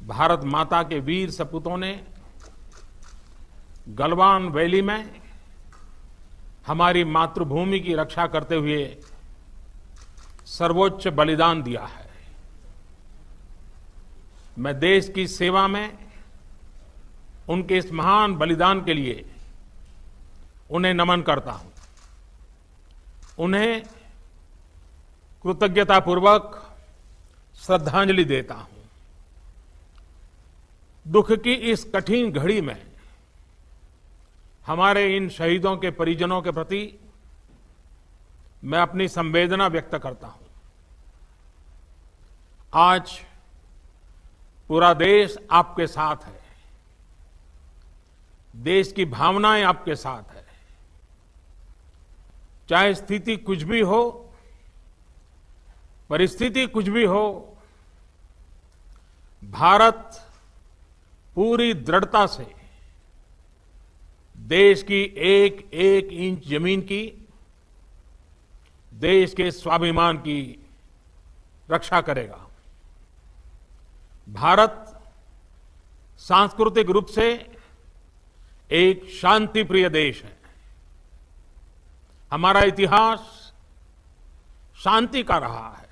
भारत माता के वीर सपूतों ने गलवान वैली में हमारी मातृभूमि की रक्षा करते हुए सर्वोच्च बलिदान दिया है। मैं देश की सेवा में उनके इस महान बलिदान के लिए उन्हें नमन करता हूं। उन्हें कृतज्ञतापूर्वक श्रद्धांजलि देता हूं। दुख की इस कठिन घड़ी में हमारे इन शहीदों के परिजनों के प्रति मैं अपनी संवेदना व्यक्त करता हूं। आज पूरा देश आपके साथ है। देश की भावनाएं आपके साथ है। चाहे स्थिति कुछ भी हो, परिस्थिति कुछ भी हो, भारत पूरी दृढ़ता से देश की एक एक इंच जमीन की, देश के स्वाभिमान की रक्षा करेगा। भारत सांस्कृतिक रूप से एक शांति प्रिय देश है। हमारा इतिहास शांति का रहा है।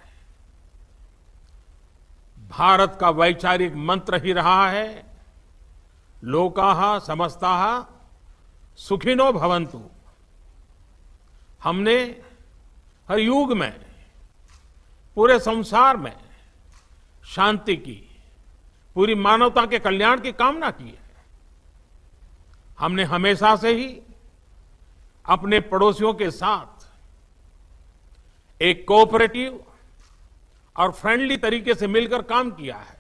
भारत का वैचारिक मंत्र ही रहा है, लोकाः समस्ताः सुखिनो भवन्तु। हमने हर युग में, पूरे संसार में शांति की, पूरी मानवता के कल्याण की कामना की है। हमने हमेशा से ही अपने पड़ोसियों के साथ एक कोऑपरेटिव और फ्रेंडली तरीके से मिलकर काम किया है।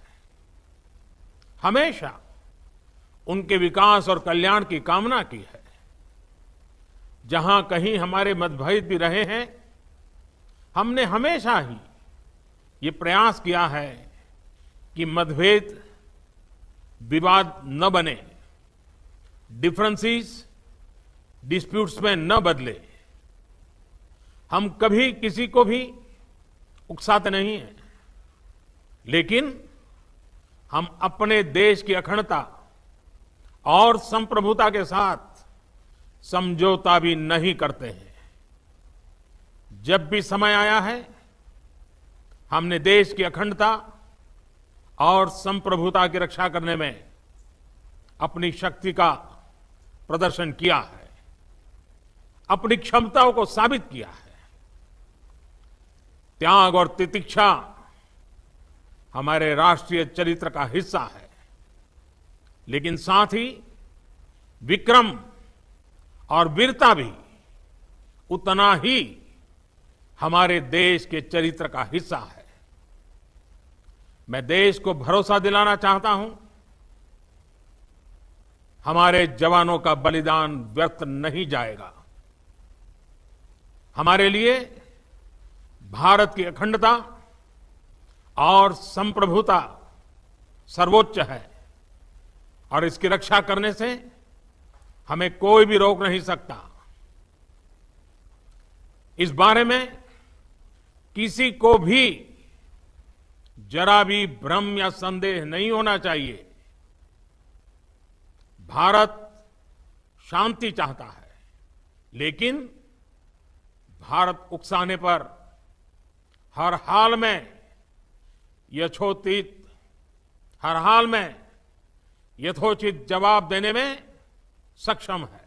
हमेशा उनके विकास और कल्याण की कामना की है। जहां कहीं हमारे मतभेद भी रहे हैं, हमने हमेशा ही ये प्रयास किया है कि मतभेद विवाद न बने, डिफरेंसेस डिस्प्यूट्स में न बदले। हम कभी किसी को भी उकसाते नहीं हैं, लेकिन हम अपने देश की अखंडता और संप्रभुता के साथ समझौता भी नहीं करते हैं। जब भी समय आया है, हमने देश की अखंडता और संप्रभुता की रक्षा करने में अपनी शक्ति का प्रदर्शन किया है, अपनी क्षमताओं को साबित किया है। त्याग और तितिक्षा हमारे राष्ट्रीय चरित्र का हिस्सा है, लेकिन साथ ही विक्रम और वीरता भी उतना ही हमारे देश के चरित्र का हिस्सा है। मैं देश को भरोसा दिलाना चाहता हूं, हमारे जवानों का बलिदान व्यर्थ नहीं जाएगा। हमारे लिए भारत की अखंडता और संप्रभुता सर्वोच्च है, और इसकी रक्षा करने से हमें कोई भी रोक नहीं सकता। इस बारे में किसी को भी जरा भी भ्रम या संदेह नहीं होना चाहिए। भारत शांति चाहता है, लेकिन भारत उकसाने पर हर हाल में यथोचित, हर हाल में यथोचित जवाब देने में सक्षम है।